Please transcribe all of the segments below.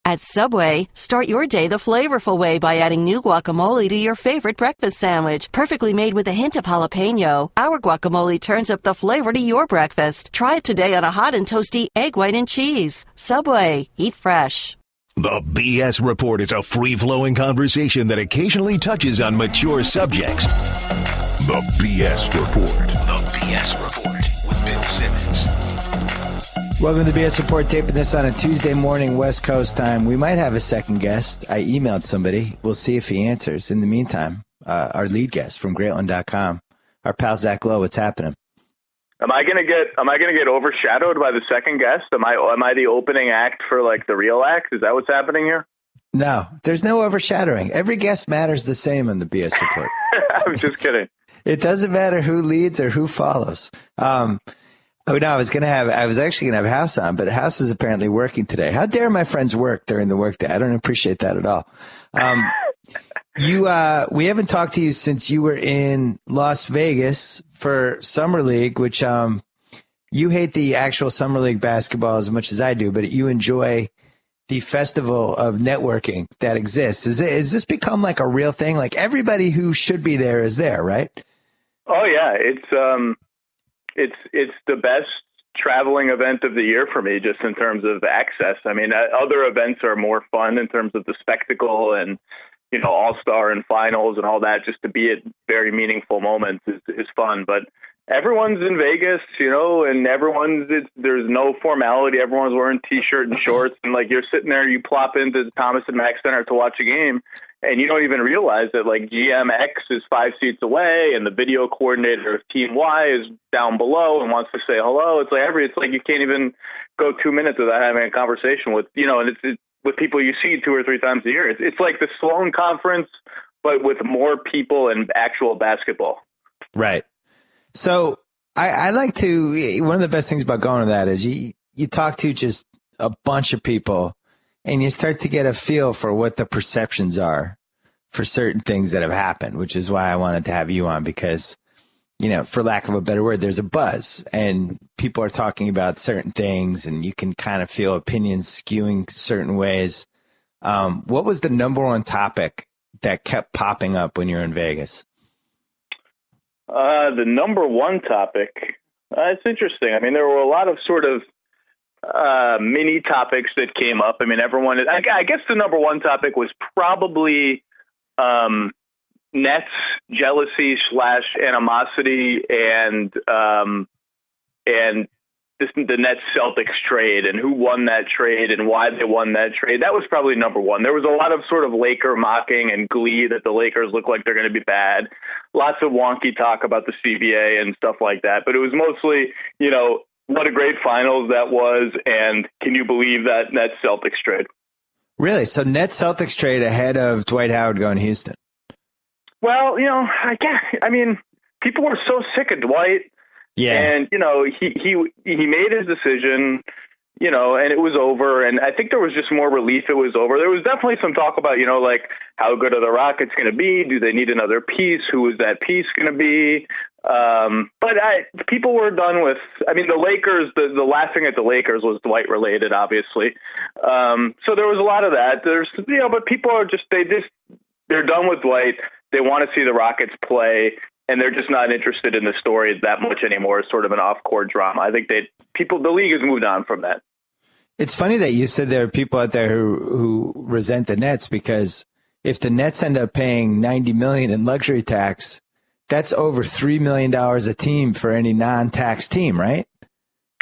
At Subway, start your day the flavorful way by adding new guacamole to your favorite breakfast sandwich. Perfectly made with a hint of jalapeno, our guacamole turns up the flavor to your breakfast. Try it today on a hot and toasty egg, white, and cheese. Subway, eat fresh. The BS Report is a free-flowing conversation that occasionally touches on mature subjects. The BS Report. The BS Report with Bill Simmons. Welcome to the BS Report, taping this on a Tuesday morning, West Coast time. We might have a second guest. I emailed somebody. We'll see if he answers. In the meantime, our lead guest from Greatland.com, our pal Zach Lowe, what's happening? Am I gonna get overshadowed by the second guest? Am I the opening act for like the real act? Is that what's happening here? No, there's no overshadowing. Every guest matters the same on the BS Report. I'm just kidding. It doesn't matter who leads or who follows. Oh, no, I was actually going to have House on, but House is apparently working today. How dare my friends work during the workday? I don't appreciate that at all. We haven't talked to you since you were in Las Vegas for Summer League, which you hate the actual Summer League basketball as much as I do, but you enjoy the festival of networking that exists. Has this become like a real thing? Like everybody who should be there is there, right? Oh, yeah. It's the best traveling event of the year for me, just in terms of access. I mean, other events are more fun in terms of the spectacle and, you know, all-star and finals and all that. Just to be at very meaningful moments is fun. But everyone's in Vegas, you know, and there's no formality. Everyone's wearing T-shirt and shorts. And like you're sitting there, you plop into the Thomas and Mack Center to watch a game. And you don't even realize that like GM X is 5 seats away and the video coordinator of Team Y is down below and wants to say hello. It's like you can't even go 2 minutes without having a conversation with, you know, and it's with people you see 2 or 3 times a year. It's like the Sloan Conference, but with more people and actual basketball. Right. So I like to, one of the best things about going to that is you talk to just a bunch of people and you start to get a feel for what the perceptions are for certain things that have happened, which is why I wanted to have you on because, you know, for lack of a better word, there's a buzz and people are talking about certain things and you can kind of feel opinions skewing certain ways. What was the number one topic that kept popping up when you're in Vegas? The number one topic, it's interesting. I mean, there were a lot of sort of mini topics that came up. I mean, I guess the number one topic was probably Nets jealousy / animosity and the Nets-Celtics trade and who won that trade and why they won that trade. That was probably number one. There was a lot of sort of Laker mocking and glee that the Lakers look like they're going to be bad. Lots of wonky talk about the CBA and stuff like that. But it was mostly, you know, what a great finals that was, and can you believe that Nets-Celtics trade? Really? So Nets-Celtics trade ahead of Dwight Howard going to Houston? Well, you know, I mean, people were so sick of Dwight. Yeah. And, you know, he made his decision, you know, and it was over. And I think there was just more relief it was over. There was definitely some talk about, you know, like how good are the Rockets going to be? Do they need another piece? Who is that piece going to be? But people were done with, I mean, the Lakers, the laughing at the Lakers was Dwight related, obviously. So there was a lot of that. There's, you know, but people are they're done with Dwight. They want to see the Rockets play, and they're just not interested in the story that much anymore. It's sort of an off-court drama. I think the league has moved on from that. It's funny that you said there are people out there who resent the Nets because if the Nets end up paying $90 million in luxury tax, that's over $3 million a team for any non-tax team, right?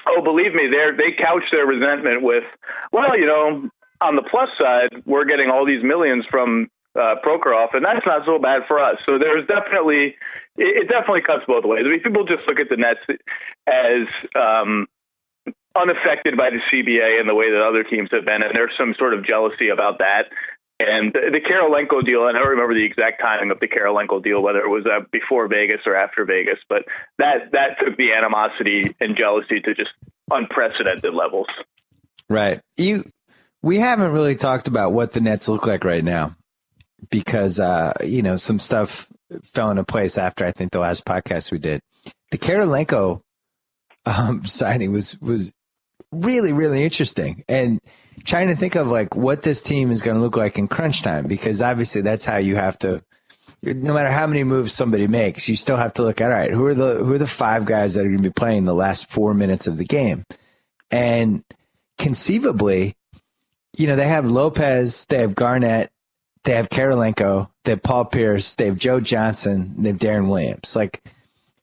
Oh, believe me, they couch their resentment with, well, you know, on the plus side, we're getting all these millions from Prokhorov, and that's not so bad for us. So there's definitely, it definitely cuts both ways. I mean, people just look at the Nets as unaffected by the CBA and the way that other teams have been, and there's some sort of jealousy about that. And the Karolinko deal, and I don't remember the exact timing of the Karolinko deal, whether it was before Vegas or after Vegas, but that took the animosity and jealousy to just unprecedented levels. Right. We haven't really talked about what the Nets look like right now because, you know, some stuff fell into place after I think the last podcast we did. The Karolinko signing was really, really interesting. And trying to think of like what this team is going to look like in crunch time, because obviously that's how you have to, no matter how many moves somebody makes, you still have to look at, all right, who are the 5 guys that are going to be playing the last 4 minutes of the game? And conceivably, they have Lopez, they have Garnett, they have Karolinko, they have Paul Pierce, they have Joe Johnson, they have Darren Williams. Like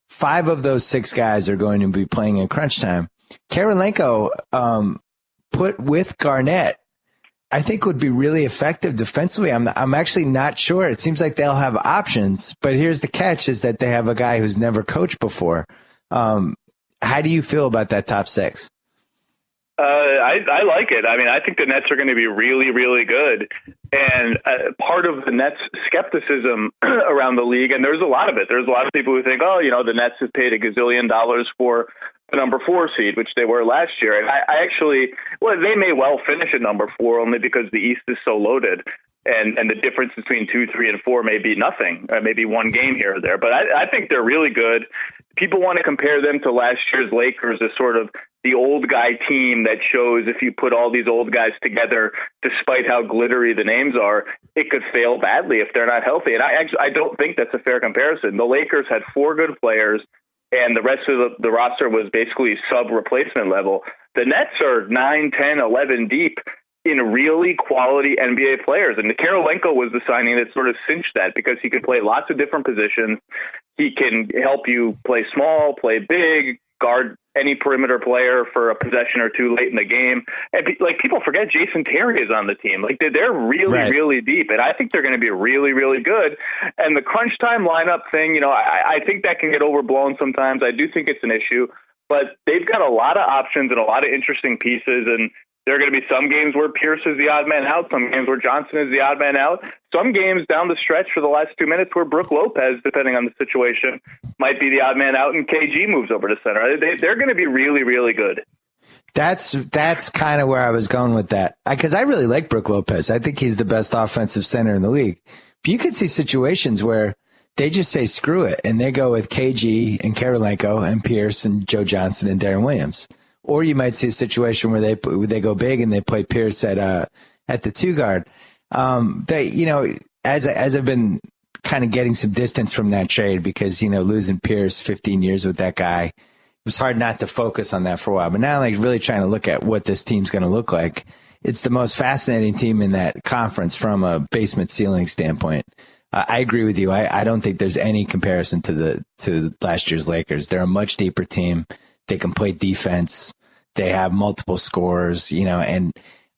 5 of those 6 guys are going to be playing in crunch time. Karolinko, put with Garnett, I think would be really effective defensively. I'm actually not sure. It seems like they'll have options, but here's the catch: is that they have a guy who's never coached before. How do you feel about that top 6? I like it. I mean, I think the Nets are going to be really, really good. And part of the Nets skepticism around the league, and there's a lot of it. There's a lot of people who think, the Nets have paid $1 gazillion for the number 4 seed, which they were last year. And I actually, they may well finish at number 4 only because the East is so loaded. And the difference between 2, 3, and 4 may be nothing, maybe one game here or there. But I think they're really good. People want to compare them to last year's Lakers as sort of the old guy team that shows if you put all these old guys together, despite how glittery the names are, it could fail badly if they're not healthy. And I don't think that's a fair comparison. The Lakers had 4 good players, and the rest of the roster was basically sub-replacement level. The Nets are 9, 10, 11 deep in really quality NBA players. And Karolinko was the signing that sort of cinched that, because he could play lots of different positions. He can help you play small, play big, guard any perimeter player for a possession or 2 late in the game. And people forget Jason Terry is on the team. Like they're really, really deep. And I think they're going to be really, really good. And the crunch time lineup thing, I think that can get overblown sometimes. I do think it's an issue, but they've got a lot of options and a lot of interesting pieces. And there are going to be some games where Pierce is the odd man out, some games where Johnson is the odd man out, some games down the stretch for the last 2 minutes where Brook Lopez, depending on the situation, might be the odd man out and KG moves over to center. They're going to be really, really good. That's kind of where I was going with that, because I really like Brook Lopez. I think he's the best offensive center in the league. But you could see situations where they just say screw it and they go with KG and Karolinko and Pierce and Joe Johnson and Darren Williams. Or you might see a situation where they go big and they play Pierce at the 2 guard. As I've been kind of getting some distance from that trade, because losing Pierce 15 years with that guy, it was hard not to focus on that for a while. But now, really trying to look at what this team's going to look like. It's the most fascinating team in that conference from a basement ceiling standpoint. I agree with you. I don't think there's any comparison to last year's Lakers. They're a much deeper team. They can play defense. They have multiple scorers, and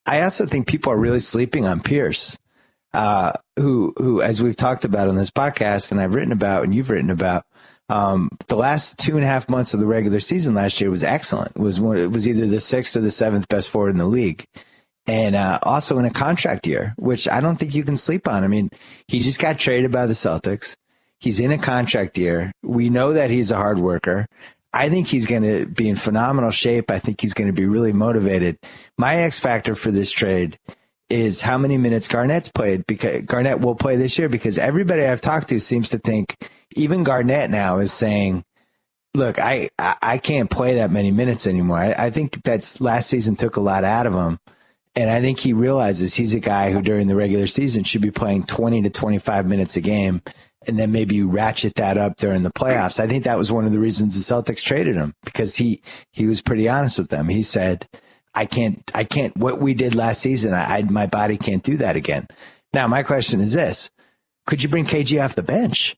I also think people are really sleeping on Pierce, who, as we've talked about on this podcast and I've written about and you've written about, the last 2.5 months of the regular season last year was excellent. It was either the 6th or the 7th best forward in the league. And also in a contract year, which I don't think you can sleep on. I mean, he just got traded by the Celtics. He's in a contract year. We know that he's a hard worker. I think he's going to be in phenomenal shape. I think he's going to be really motivated. My X factor for this trade is how many minutes Garnett's played, because Garnett will play this year, because everybody I've talked to seems to think, even Garnett now is saying, look, I can't play that many minutes anymore. I think that's last season took a lot out of him. And I think he realizes he's a guy who during the regular season should be playing 20 to 25 minutes a game. And then maybe you ratchet that up during the playoffs. I think that was one of the reasons the Celtics traded him, because he was pretty honest with them. He said, I can't, what we did last season, my body can't do that again. Now, my question is this: could you bring KG off the bench?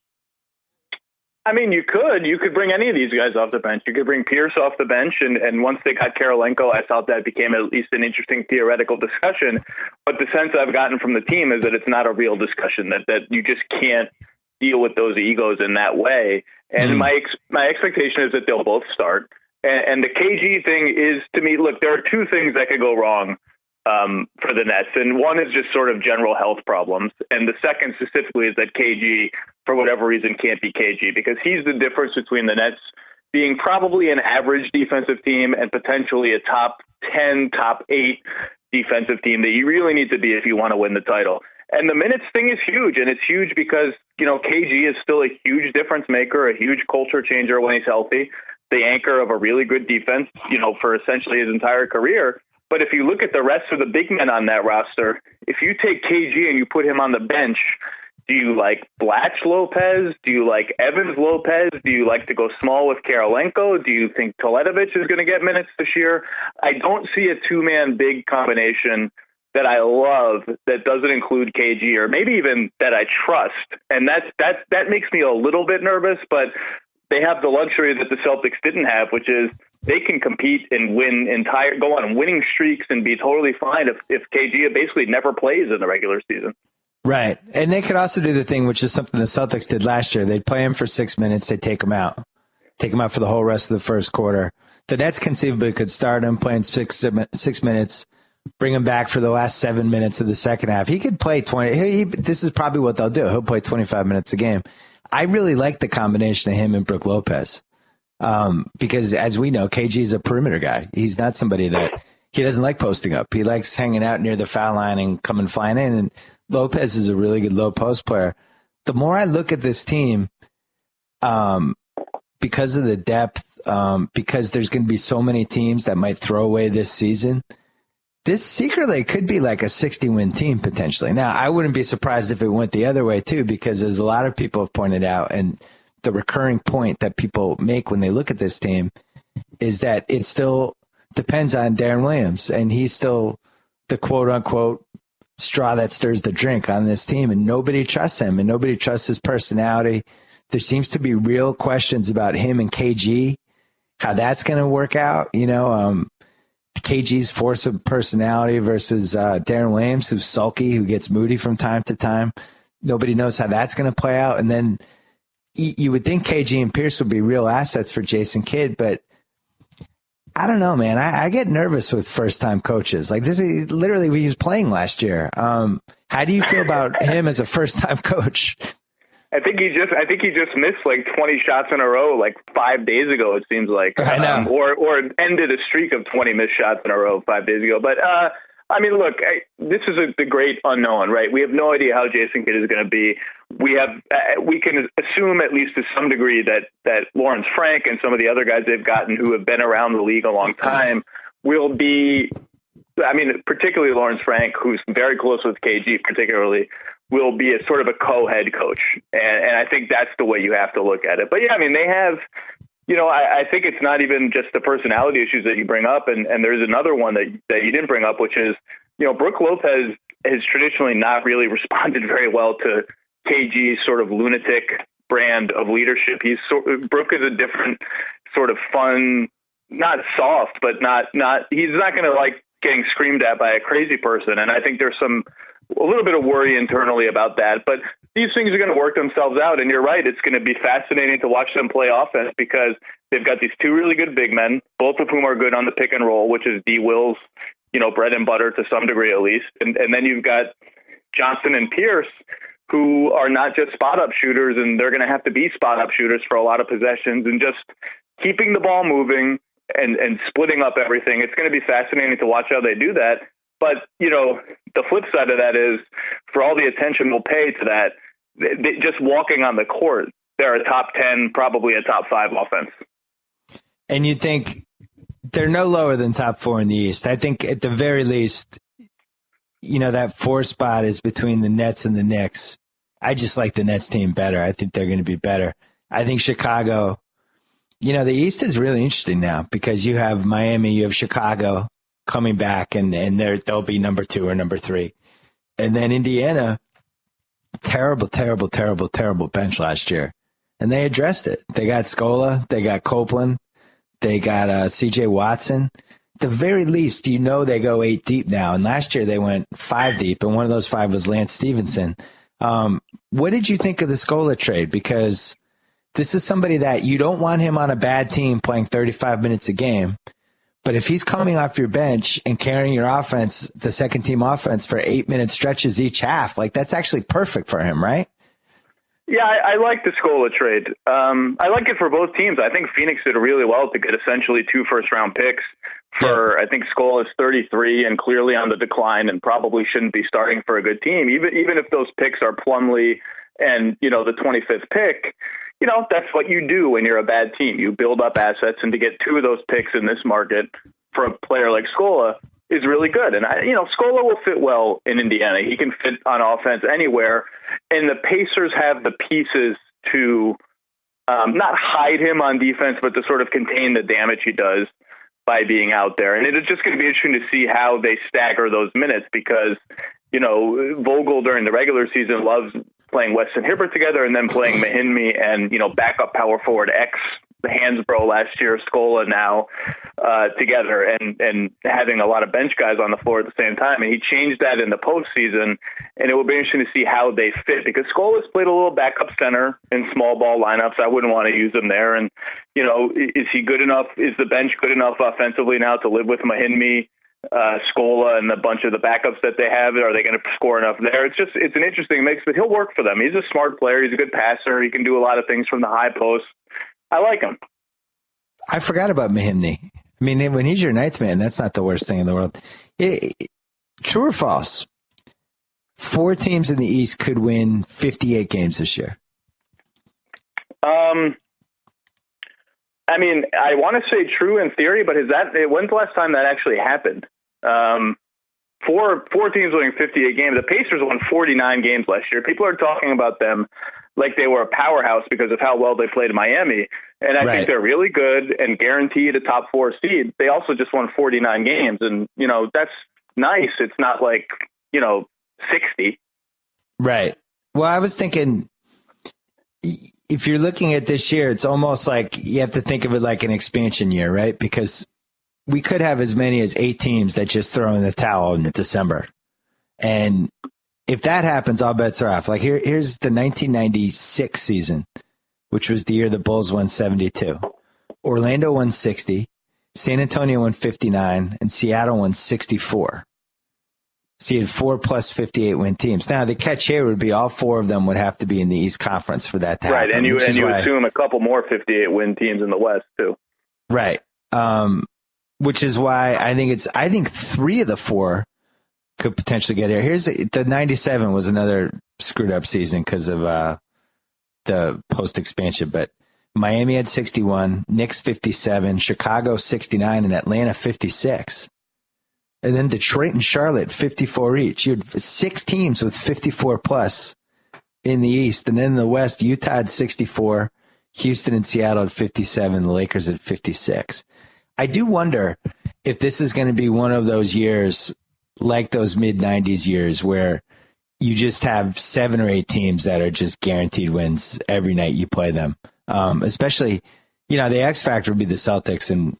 I mean, you could bring any of these guys off the bench. You could bring Pierce off the bench. And once they got Karolinko, I thought that became at least an interesting theoretical discussion. But the sense I've gotten from the team is that it's not a real discussion, that you just can't deal with those egos in that way. And my expectation is that they'll both start. And the KG thing is, to me, look, there are 2 things that could go wrong for the Nets. And one is just sort of general health problems. And the second specifically is that KG, for whatever reason, can't be KG, because he's the difference between the Nets being probably an average defensive team and potentially a top 10, top 8 defensive team that you really need to be if you want to win the title. And the minutes thing is huge, and it's huge because, KG is still a huge difference maker, a huge culture changer when he's healthy, the anchor of a really good defense, for essentially his entire career. But if you look at the rest of the big men on that roster, if you take KG and you put him on the bench, do you like Blatch Lopez? Do you like Evans Lopez? Do you like to go small with Karolenko? Do you think Toledovich is going to get minutes this year? I don't see a two-man big combination that I love that doesn't include KG, or maybe even that I trust. And that makes me a little bit nervous, but they have the luxury that the Celtics didn't have, which is they can compete and go on winning streaks and be totally fine if KG basically never plays in the regular season. Right. And they could also do the thing, which is something the Celtics did last year. They'd play him for 6 minutes. They'd take him out for the whole rest of the first quarter. The Nets conceivably could start him playing 6 minutes, bring him back for the last 7 minutes of the second half. He could play 20. This is probably what they'll do. He'll play 25 minutes a game. I really like the combination of him and Brook Lopez because, as we know, KG is a perimeter guy. He's not somebody that he doesn't like posting up. He likes hanging out near the foul line and coming flying in. And Lopez is a really good low post player. The more I look at this team, because of the depth, because there's going to be so many teams that might throw away this season, this secretly could be like a 60-win team potentially. Now, I wouldn't be surprised if it went the other way too, because as a lot of people have pointed out, and the recurring point that people make when they look at this team is that it still depends on Darren Williams, and he's still the quote-unquote straw that stirs the drink on this team, and nobody trusts him, and nobody trusts his personality. There seems to be real questions about him and KG, how that's going to work out, KG's force of personality versus Darren Williams, who's sulky, who gets moody from time to time. Nobody knows how that's going to play out. And then you would think KG and Pierce would be real assets for Jason Kidd, but I don't know, man. I get nervous with first-time coaches. Like this is literally he was playing last year. How do you feel about him as a first-time coach? I think he just missed like 20 shots in a row like 5 days ago, it seems like. I know. Or ended a streak of 20 missed shots in a row 5 days ago. But, I mean, look, this is the great unknown, right? We have no idea how Jason Kidd is going to be. We can assume at least to some degree that Lawrence Frank and some of the other guys they've gotten who have been around the league a long time will be, I mean, particularly Lawrence Frank, who's very close with KG particularly, will be a sort of a co-head coach. And I think that's the way you have to look at it. But yeah, I mean, they have, I think it's not even just the personality issues that you bring up. And there's another one that you didn't bring up, which is, Brook Lopez has traditionally not really responded very well to KG's sort of lunatic brand of leadership. Brook is a different sort of fun, not soft, but he's not going to like getting screamed at by a crazy person. And I think there's a little bit of worry internally about that, but these things are going to work themselves out. And you're right. It's going to be fascinating to watch them play offense because they've got these two really good big men, both of whom are good on the pick and roll, which is D. Will's, bread and butter to some degree at least. And then you've got Johnson and Pierce, who are not just spot up shooters, and they're going to have to be spot up shooters for a lot of possessions, and just keeping the ball moving and splitting up everything. It's going to be fascinating to watch how they do that. But, the flip side of that is for all the attention we'll pay to that, just walking on the court, they're a top 10, probably a top 5 offense. And you think they're no lower than top 4 in the East. I think at the very least, that 4 spot is between the Nets and the Knicks. I just like the Nets team better. I think they're going to be better. I think Chicago, the East is really interesting now because you have Miami, you have Chicago coming back, and they'll be number 2 or number 3. And then Indiana, terrible bench last year. And they addressed it. They got Scola, they got Copeland, they got C.J. Watson. At the very least, they go 8 deep now. And last year they went 5 deep, and one of those 5 was Lance Stevenson. What did you think of the Scola trade? Because this is somebody that you don't want him on a bad team playing 35 minutes a game. But if he's coming off your bench and carrying your offense, the second team offense for 8-minute stretches each half, like that's actually perfect for him, right? Yeah, I like the Scola trade. I like it for both teams. I think Phoenix did really well to get essentially 2 first-round picks for, I think Scola's 33 and clearly on the decline and probably shouldn't be starting for a good team. Even if those picks are Plumlee and, the 25th pick, that's what you do when you're a bad team. You build up assets, and to get 2 of those picks in this market for a player like Scola, is really good. And Scola will fit well in Indiana. He can fit on offense anywhere. And the Pacers have the pieces to not hide him on defense, but to sort of contain the damage he does by being out there. And it's just going to be interesting to see how they stagger those minutes because, Vogel during the regular season loves playing Weston Hibbert together and then playing Mahinmi and, backup power forward X, Hansbrough last year, Scola now together and having a lot of bench guys on the floor at the same time. And he changed that in the postseason, and it will be interesting to see how they fit because Scola's played a little backup center in small ball lineups. I wouldn't want to use him there. And, is he good enough? Is the bench good enough offensively now to live with Mahinmi, Scola, and a bunch of the backups that they have? Are they going to score enough there? It's an interesting mix, but he'll work for them. He's a smart player. He's a good passer. He can do a lot of things from the high post. I like him. I forgot about Mahinmi. I mean, when he's your ninth man, that's not the worst thing in the world. True or false? 4 teams in the East could win 58 games this year. I mean, I want to say true in theory, but when's the last time that actually happened? 4 teams winning 58 games. The Pacers won 49 games last year. People are talking about them like they were a powerhouse because of how well they played in Miami. And I think they're really good and guaranteed a top 4 seed. They also just won 49 games. And, that's nice. It's not like, 60. Right. Well, I was thinking if you're looking at this year, it's almost like you have to think of it like an expansion year, right? Because we could have as many as 8 teams that just throw in the towel in December. And if that happens, all bets are off. Like here's the 1996 season, which was the year the Bulls won 72. Orlando won 60, San Antonio won 59, and Seattle won 64. So you had 4 plus 58 win teams. Now the catch here would be all 4 of them would have to be in the East Conference for that to happen. Right, and you assume a couple more 58 win teams in the West too. Right. Which is why I think 3 of the 4 could potentially get here. Here's the 97 was another screwed up season because of the post expansion, but Miami had 61, Knicks 57, Chicago 69, and Atlanta 56. And then Detroit and Charlotte 54 each. You had 6 teams with 54 plus in the East, and then in the West, Utah had 64, Houston and Seattle had 57, the Lakers had 56. I do wonder if this is going to be one of those years like those mid-90s years where you just have 7 or 8 teams that are just guaranteed wins every night you play them. Especially, the X factor would be the Celtics and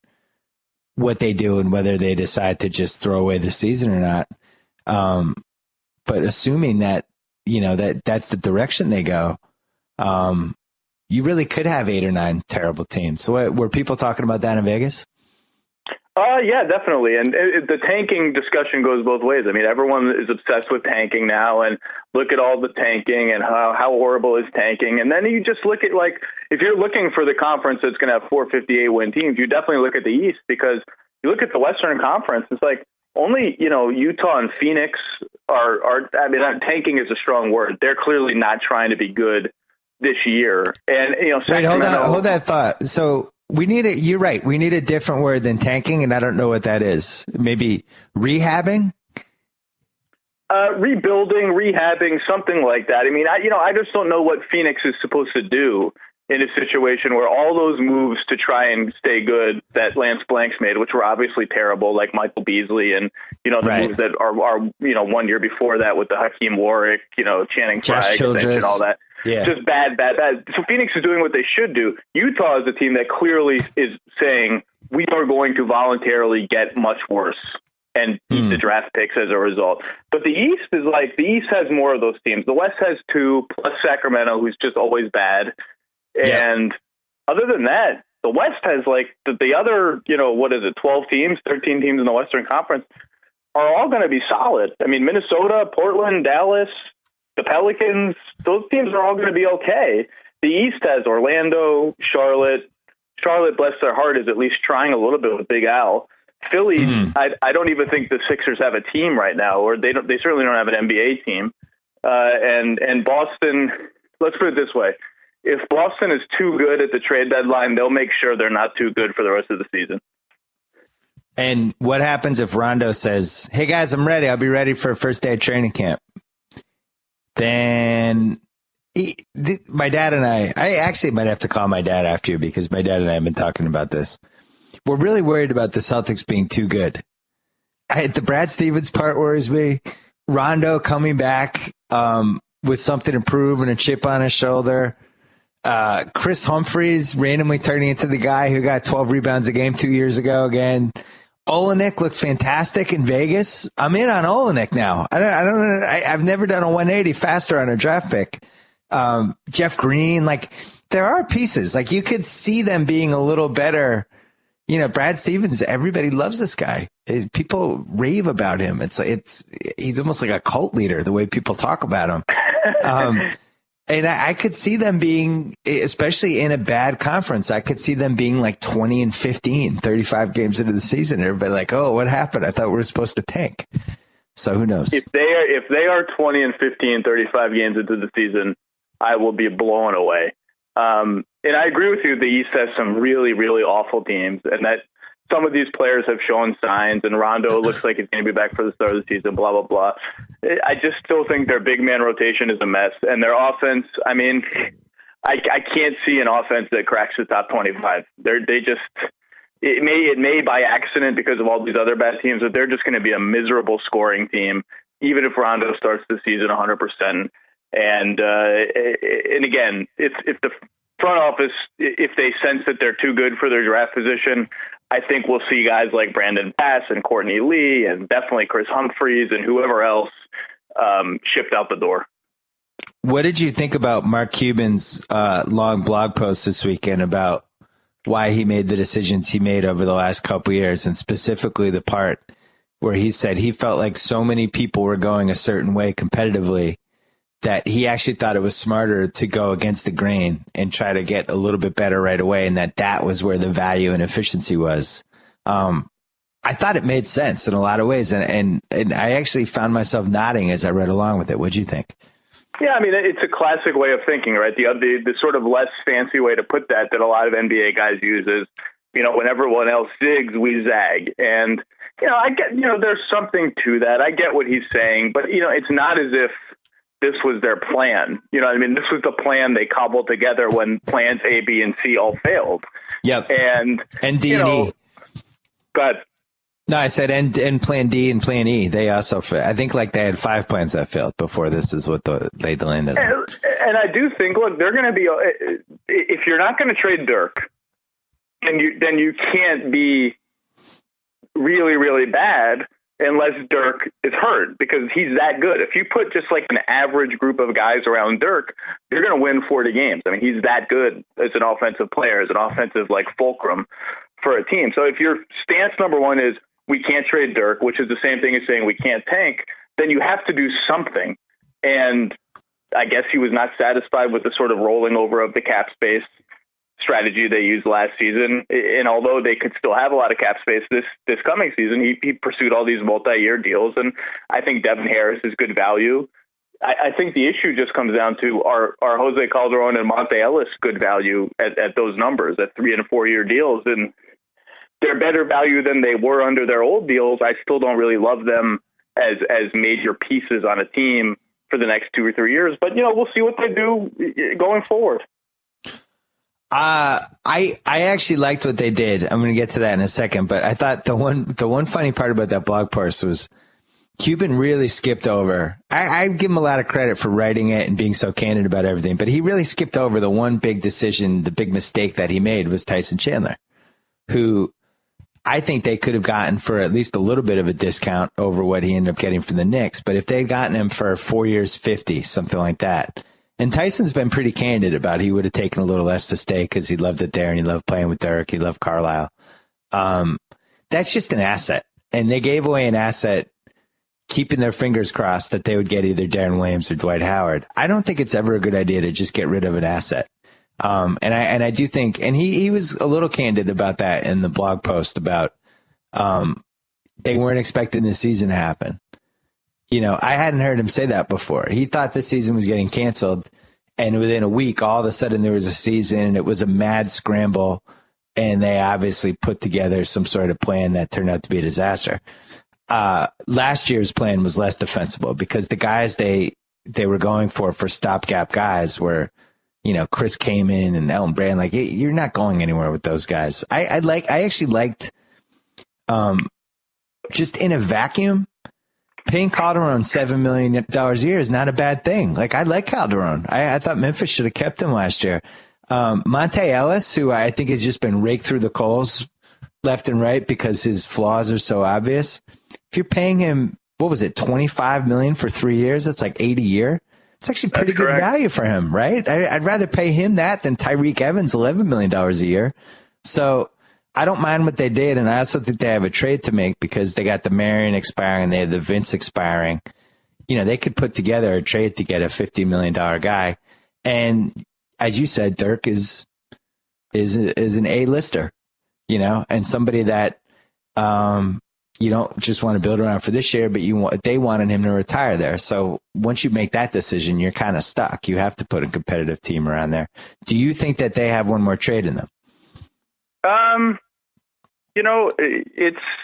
what they do and whether they decide to just throw away the season or not. But assuming that, that's the direction they go, you really could have 8 or 9 terrible teams. So were people talking about that in Vegas? Yeah, definitely. And the tanking discussion goes both ways. I mean, everyone is obsessed with tanking now and look at all the tanking and how horrible is tanking. And then you just look at, like, if you're looking for the conference that's going to have 4 58 win teams, you definitely look at the East because you look at the Western Conference, it's like only, Utah and Phoenix are tanking is a strong word. They're clearly not trying to be good this year. And, Wait, hold that thought. So, you're right. We need a different word than tanking, and I don't know what that is. Maybe rehabbing? Rebuilding, rehabbing, something like that. I mean, I just don't know what Phoenix is supposed to do in a situation where all those moves to try and stay good that Lance Blanks made, which were obviously terrible, like Michael Beasley and, the moves that are 1 year before that with the Hakeem Warwick, Channing Frye and all that. Yeah. Just bad. So Phoenix is doing what they should do. Utah is a team that clearly is saying we are going to voluntarily get much worse and eat the draft picks as a result. But the East has more of those teams. The West has 2 plus Sacramento, who's just always bad. And other than that, the West has the other, 12 teams, 13 teams in the Western Conference are all going to be solid. I mean, Minnesota, Portland, Dallas, the Pelicans, those teams are all going to be okay. The East has Orlando, Charlotte. Charlotte, bless their heart, is at least trying a little bit with Big Al. Philly, I don't even think the Sixers have a team right now, or they certainly don't have an NBA team. And Boston, let's put it this way. If Boston is too good at the trade deadline, they'll make sure they're not too good for the rest of the season. And what happens if Rondo says, hey, guys, I'm ready. I'll be ready for a first day of training camp. Then my dad and I actually might have to call my dad after you because my dad and I have been talking about this. We're really worried about the Celtics being too good. The Brad Stevens part worries me. Rondo coming back with something to prove and a chip on his shoulder. Chris Humphries randomly turning into the guy who got 12 rebounds a game 2 years ago again. Olenek looked fantastic in Vegas. I'm in on Olenek now. I've never done a 180 faster on a draft pick. Jeff Green, like there are pieces. Like you could see them being a little better. You know, Brad Stevens, everybody loves this guy. People rave about him. He's almost like a cult leader, the way people talk about him. And I could see them being, especially in a bad conference, I could see them being like 20-15, 35 games into the season. Everybody like, oh, what happened? I thought we were supposed to tank. So who knows? If they are 20-15, 35 games into the season, I will be blown away. And I agree with you. The East has some really, really awful teams, and that some of these players have shown signs, and Rondo looks like he's going to be back for the start of the season, blah, blah, blah. I just still think their big man rotation is a mess, and their offense, I mean, I can't see an offense that cracks the top 25. It may by accident because of all these other bad teams, but they're just going to be a miserable scoring team, even if Rondo starts the season 100%. And again, if the front office, if they sense that they're too good for their draft position, I think we'll see guys like Brandon Bass and Courtney Lee and definitely Chris Humphries and whoever else shipped out the door. What did you think about Mark Cuban's long blog post this weekend about why he made the decisions he made over the last couple of years, and specifically the part where he said he felt like so many people were going a certain way competitively that he actually thought it was smarter to go against the grain and try to get a little bit better right away, and that was where the value and efficiency was. I thought it made sense in a lot of ways, and I actually found myself nodding as I read along with it. What'd you think? Yeah, I mean, it's a classic way of thinking, right? The sort of less fancy way to put that a lot of NBA guys use is, when everyone else zigs, we zag. And, I get, there's something to that. I get what he's saying, but, it's not as if this was their plan. This was the plan they cobbled together when plans A, B, and C all failed. Yep. And D and E. But no, I said and plan D and plan E. They also, I think they had 5 plans that failed before this is what they landed on. And I do think, look, they're going to be, if you're not going to trade Dirk, then you can't be really, really bad unless Dirk is hurt, because he's that good. If you put just an average group of guys around Dirk, you're going to win 40 games. I mean, he's that good as an offensive player, as an offensive fulcrum for a team. So if your stance number one is we can't trade Dirk, which is the same thing as saying we can't tank, then you have to do something. And I guess he was not satisfied with the sort of rolling over of the cap space strategy they used last season. And although they could still have a lot of cap space this coming season, he pursued all these multi-year deals. And I think Devin Harris is good value. I think the issue just comes down to are Jose Calderon and Monte Ellis good value at those numbers, at 3 and 4 year deals. And they're better value than they were under their old deals. I still don't really love them as major pieces on a team for the next 2 or 3 years, but we'll see what they do going forward. I actually liked what they did. I'm going to get to that in a second, but I thought the one funny part about that blog post was Cuban really skipped over. I give him a lot of credit for writing it and being so candid about everything, but he really skipped over the one big decision, the big mistake that he made was Tyson Chandler, who I think they could have gotten for at least a little bit of a discount over what he ended up getting from the Knicks. But if they'd gotten him for 4 years, 50, something like that. And Tyson's been pretty candid about he would have taken a little less to stay because he loved it there and he loved playing with Dirk. He loved Carlisle. That's just an asset. And they gave away an asset, keeping their fingers crossed that they would get either Darren Williams or Dwight Howard. I don't think it's ever a good idea to just get rid of an asset. And I do think, and he was a little candid about that in the blog post about they weren't expecting the season to happen. I hadn't heard him say that before. He thought the season was getting canceled, and within a week, all of a sudden there was a season, and it was a mad scramble. and they obviously put together some sort of plan that turned out to be a disaster. Last year's plan was less defensible because the guys they were going for stopgap guys were, Chris Kaman and Elton Brand. Like, you're not going anywhere with those guys. I actually liked, just in a vacuum, paying Calderon $7 million a year is not a bad thing. Like, I like Calderon. I thought Memphis should have kept him last year. Monte Ellis, who I think has just been raked through the coals left and right because his flaws are so obvious. If you're paying him, what was it, $25 million for 3 years? That's like $80 a year. It's actually pretty good value for him, right? I'd rather pay him that than Tyreek Evans $11 million a year. So I don't mind what they did, and I also think they have a trade to make because they got the Marion expiring, they have the Vince expiring. They could put together a trade to get a $50 million guy. And as you said, Dirk is an A-lister, and somebody that you don't just want to build around for this year, but they wanted him to retire there. So once you make that decision, you're kind of stuck. You have to put a competitive team around there. Do you think that they have one more trade in them?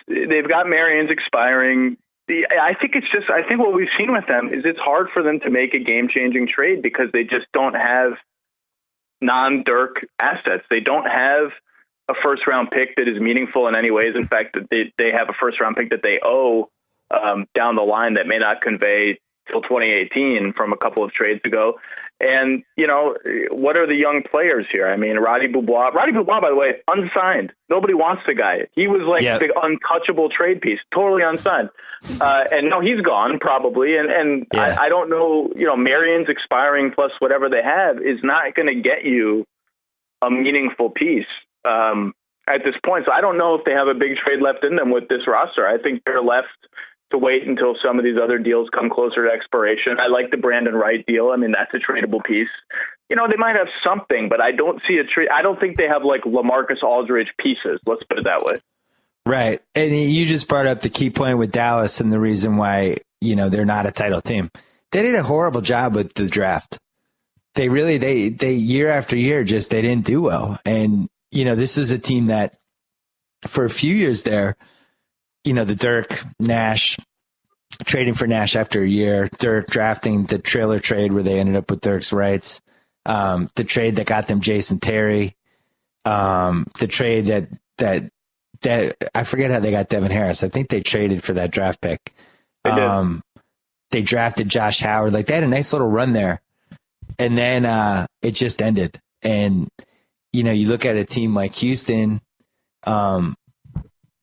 They've got Marion's expiring. I think what we've seen with them is it's hard for them to make a game-changing trade because they just don't have non-Dirk assets. They don't have a first-round pick that is meaningful in any ways. In fact, they have a first-round pick that they owe down the line that may not convey till 2018 from a couple of trades ago. And, what are the young players here? I mean, Roddy Boubois, by the way, unsigned. Nobody wants the guy. He was like the untouchable trade piece, totally unsigned. And now he's gone probably. And I don't know, Marion's expiring plus whatever they have is not going to get you a meaningful piece at this point. So I don't know if they have a big trade left in them with this roster. I think they're left to wait until some of these other deals come closer to expiration. I like the Brandon Wright deal. I mean, that's a tradable piece. They might have something, but I don't see a trade. I don't think they have like LaMarcus Aldridge pieces. Let's put it that way. Right. And you just brought up the key point with Dallas and the reason why, they're not a title team. They did a horrible job with the draft. They really, they year after year, they didn't do well. And, this is a team that for a few years there, the Dirk, Nash, trading for Nash after a year, Dirk drafting the trailer trade where they ended up with Dirk's rights, the trade that got them Jason Terry, the trade that I forget how they got Devin Harris. I think they traded for that draft pick. They drafted Josh Howard. Like, they had a nice little run there. And then it just ended. And, you look at a team like Houston,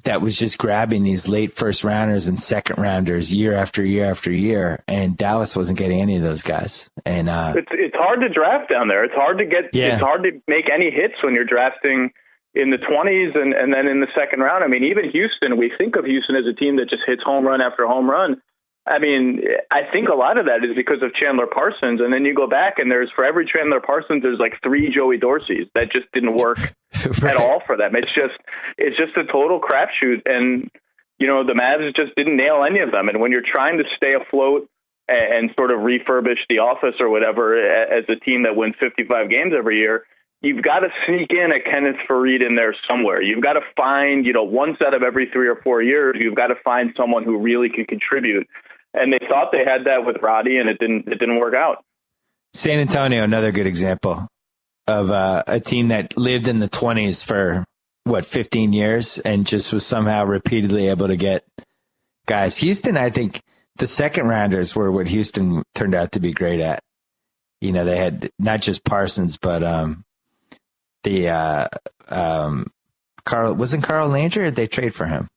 that was just grabbing these late first rounders and second rounders year after year after year, and Dallas wasn't getting any of those guys. And it's hard to draft down there. It's hard to get. Yeah. It's hard to make any hits when you're drafting in the 20s and then in the second round. I mean, even Houston. We think of Houston as a team that just hits home run after home run. I mean, I think a lot of that is because of Chandler Parsons, and then you go back and for every Chandler Parsons, there's like 3 Joey Dorseys. That just didn't work at all for them. It's just a total crapshoot, and the Mavs just didn't nail any of them. And when you're trying to stay afloat and sort of refurbish the office or whatever as a team that wins 55 games every year, you've got to sneak in a Kenneth Faried in there somewhere. You've got to find, once out of every 3 or 4 years, you've got to find someone who really can contribute. And they thought they had that with Roddy, and it didn't work out. San Antonio, another good example of a team that lived in the 20s for 15 years and just was somehow repeatedly able to get guys. Houston, I think the second rounders were what Houston turned out to be great at. They had not just Parsons, but wasn't Carl Landry, or did they trade for him?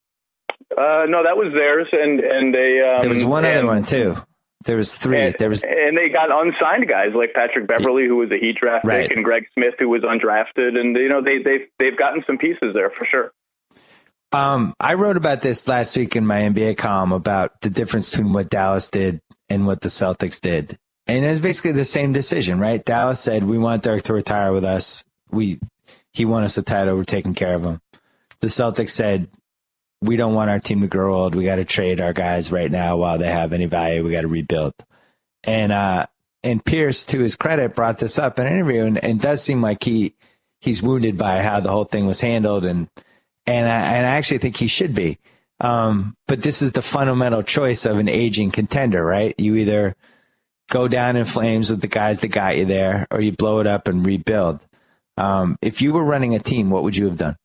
No, that was theirs, and they. There was one other one too. There was 3. And they got unsigned guys like Patrick Beverley, who was a Heat draft pick, and Greg Smith, who was undrafted, and they've gotten some pieces there for sure. I wrote about this last week in my NBA column about the difference between what Dallas did and what the Celtics did, and it was basically the same decision, right? Dallas said, "We want Dirk to retire with us. He won us a title. We're taking care of him." The Celtics said, "We don't want our team to grow old. We got to trade our guys right now while they have any value. We got to rebuild." And Pierce, to his credit, brought this up in an interview, and does seem like he he's wounded by how the whole thing was handled, and I actually think he should be. But this is the fundamental choice of an aging contender, right? You either go down in flames with the guys that got you there, or you blow it up and rebuild. If you were running a team, what would you have done?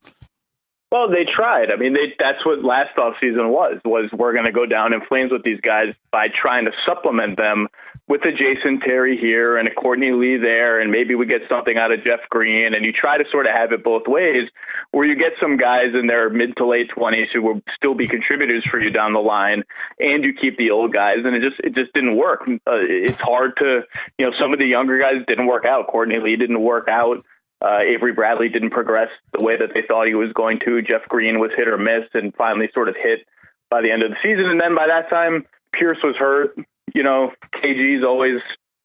Well, they tried. I mean, that's what last offseason was we're going to go down in flames with these guys by trying to supplement them with a Jason Terry here and a Courtney Lee there, and maybe we get something out of Jeff Green, and you try to sort of have it both ways, where you get some guys in their mid to late 20s who will still be contributors for you down the line, and you keep the old guys, and it just didn't work. It's hard to, some of the younger guys didn't work out. Courtney Lee didn't work out. Avery Bradley didn't progress the way that they thought he was going to. Jeff Green was hit or miss and finally sort of hit by the end of the season. And then by that time, Pierce was hurt. KG's always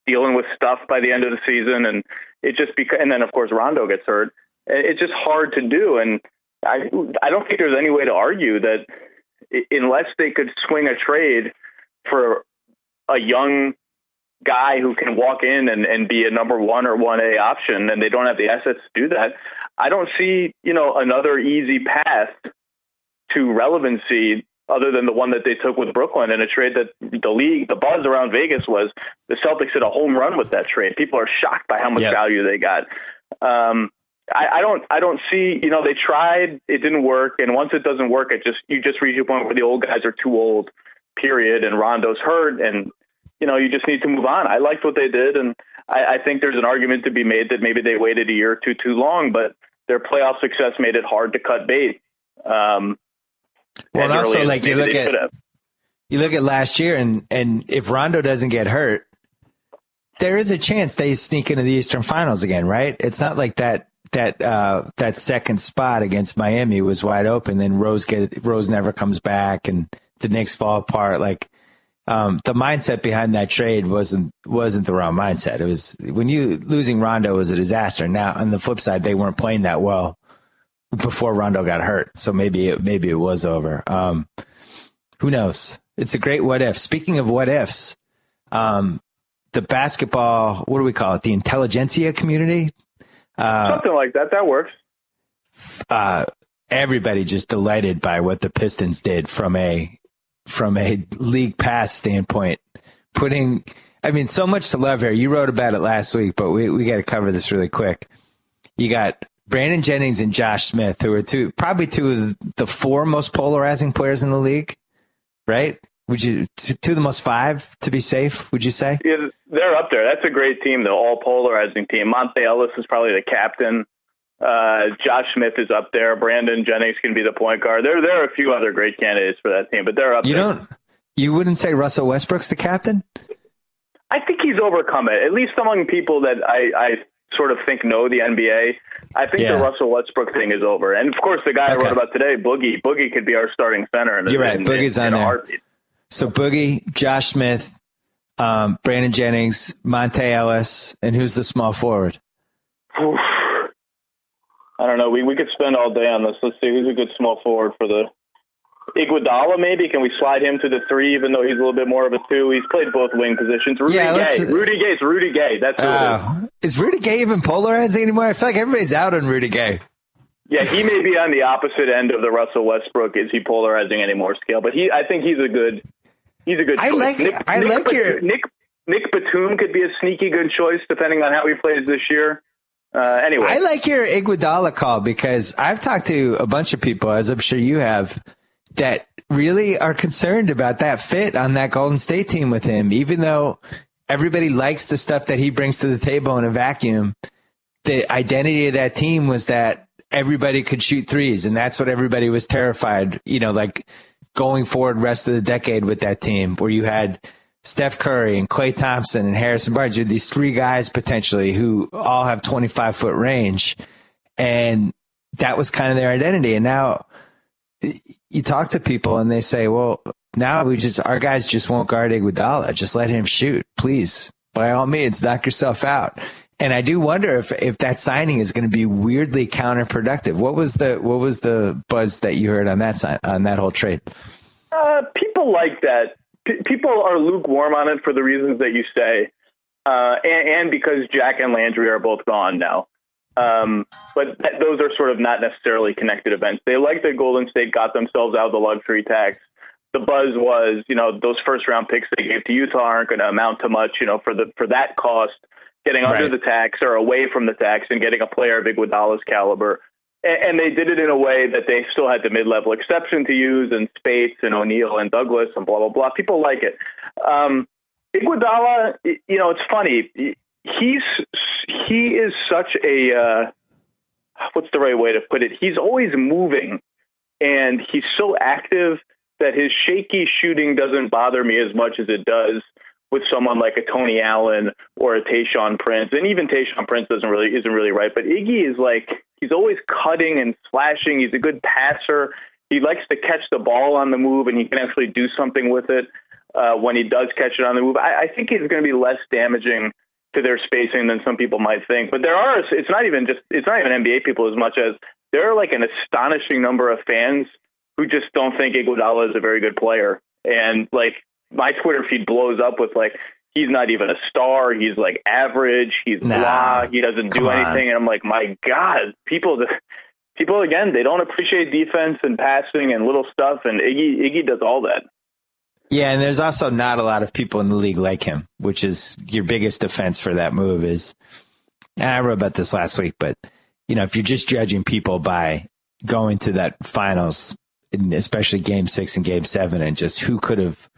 dealing with stuff by the end of the season. And it just and then, of course, Rondo gets hurt. It's just hard to do. And I don't think there's any way to argue that unless they could swing a trade for a young guy who can walk in and be a number 1 or 1A option, and they don't have the assets to do that, I don't see, another easy path to relevancy other than the one that they took with Brooklyn, in a trade that the buzz around Vegas was the Celtics hit a home run with that trade. People are shocked by how much value they got. I don't see, they tried, it didn't work. And once it doesn't work, you just reach a point where the old guys are too old, period. And Rondo's hurt, and, you just need to move on. I liked what they did. And I think there's an argument to be made that maybe they waited a year or two too long, but their playoff success made it hard to cut bait. Well, and also, like, you look at last year, and if Rondo doesn't get hurt, there is a chance they sneak into the Eastern Finals again, right? It's not like that second spot against Miami was wide open, then Rose never comes back, and the Knicks fall apart. Like, the mindset behind that trade wasn't the wrong mindset. It was, when losing Rondo was a disaster. Now, on the flip side, they weren't playing that well before Rondo got hurt, so maybe it was over. Who knows? It's a great what if. Speaking of what ifs, the basketball, what do we call it? The intelligentsia community? Something like that. That works. Everybody just delighted by what the Pistons did from a league pass standpoint. So much to love here. You wrote about it last week, but we got to cover this really quick. You got Brandon Jennings and Josh Smith, who are probably two of the 4 most polarizing players in the league, right? Would you, 2 of the most 5 to be safe, would you say? Yeah, they're up there. That's a great team, though, all polarizing team. Monte Ellis is probably the captain. Josh Smith is up there. Brandon Jennings can be the point guard. There are a few other great candidates for that team, but they're up there. You wouldn't say Russell Westbrook's the captain? I think he's overcome it, at least among people that I sort of think know the NBA. I think the Russell Westbrook thing is over. And, of course, the guy I wrote about today, Boogie could be our starting center. You're right. Boogie's on there. Heartbeat. So Boogie, Josh Smith, Brandon Jennings, Monte Ellis, and who's the small forward? Oof. I don't know. We could spend all day on this. Let's see who's a good small forward for the Iguodala. Maybe can we slide him to the 3, even though he's a little bit more of a 2? He's played both wing positions. Rudy Gay. That's who it is. Is Rudy Gay even polarizing anymore? I feel like everybody's out on Rudy Gay. Yeah, he may be on the opposite end of the Russell Westbrook. Is he polarizing anymore scale? But I think he's a good choice. Nick Batum could be a sneaky good choice depending on how he plays this year. Anyway, I like your Iguodala call because I've talked to a bunch of people, as I'm sure you have, that really are concerned about that fit on that Golden State team with him. Even though everybody likes the stuff that he brings to the table in a vacuum, the identity of that team was that everybody could shoot threes, and that's what everybody was terrified, like going forward rest of the decade with that team, where you had Steph Curry and Klay Thompson and Harrison Barnes. You had these 3 guys potentially who all have 25-foot range, and that was kind of their identity. And now you talk to people and they say, well, now our guys just won't guard Iguodala. Just let him shoot, please. By all means, knock yourself out. And I do wonder if that signing is going to be weirdly counterproductive. What was the buzz that you heard on that whole trade? People like that. People are lukewarm on it for the reasons that you say, and because Jack and Landry are both gone now. But those are sort of not necessarily connected events. They like that Golden State got themselves out of the luxury tax. The buzz was, those first round picks they gave to Utah aren't going to amount to much, for that cost, getting under the tax or away from the tax and getting a player of Iguodala's caliber. And they did it in a way that they still had the mid-level exception to use, and Spates and O'Neal and Douglas and blah, blah, blah. People like it. Iguodala, it's funny. He is such a, what's the right way to put it? He's always moving, and he's so active that his shaky shooting doesn't bother me as much as it does with someone like a Tony Allen or a Tayshaun Prince. And even Tayshaun Prince isn't really right. But Iggy is he's always cutting and slashing. He's a good passer. He likes to catch the ball on the move, and he can actually do something with it when he does catch it on the move. I think he's going to be less damaging to their spacing than some people might think. But it's not even NBA people as much as there are an astonishing number of fans who just don't think Iguodala is a very good player. And my Twitter feed blows up with he's not even a star. He's average. He's blah. He doesn't do anything. And I'm like, my God, people again, they don't appreciate defense and passing and little stuff. And Iggy does all that. Yeah, and there's also not a lot of people in the league like him, which is your biggest defense for that move is, and I wrote about this last week, but, if you're just judging people by going to that finals, especially Game 6 and Game 7, and just who could have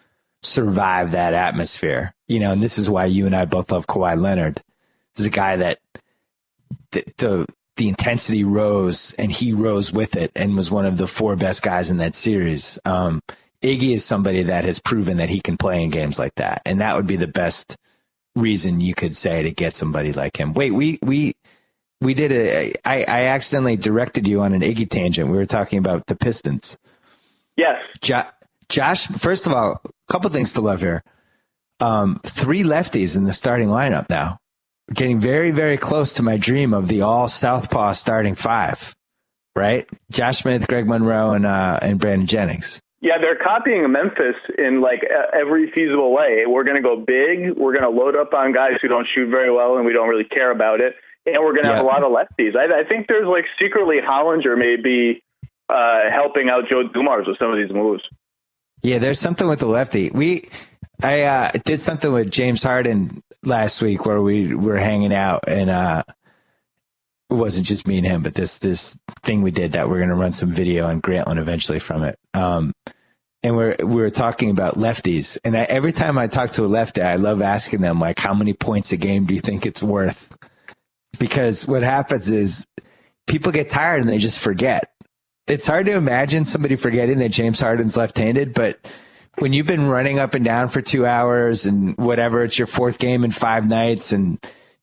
survived that atmosphere, and this is why you and I both love Kawhi Leonard. This is a guy that the intensity rose, and he rose with it and was one of the 4 best guys in that series. Iggy is somebody that has proven that he can play in games like that. And that would be the best reason you could say to get somebody like him. Wait, we did I accidentally directed you on an Iggy tangent. We were talking about the Pistons. Yes. Josh, first of all, a couple things to love here. 3 lefties in the starting lineup now. We're getting very, very close to my dream of the all Southpaw starting 5, right? Josh Smith, Greg Monroe, and Brandon Jennings. Yeah, they're copying Memphis in every feasible way. We're going to go big. We're going to load up on guys who don't shoot very well, and we don't really care about it. And we're going to have a lot of lefties. I think there's secretly Hollinger may be helping out Joe Dumars with some of these moves. Yeah, there's something with the lefty. I did something with James Harden last week where we were hanging out, and it wasn't just me and him, but this thing we did that we're going to run some video on Grantland eventually from it. And we were talking about lefties. And every time I talk to a lefty, I love asking them, how many points a game do you think it's worth? Because what happens is people get tired and they just forget. It's hard to imagine somebody forgetting that James Harden's left-handed, but when you've been running up and down for 2 hours and whatever, it's your 4th game in 5 nights, and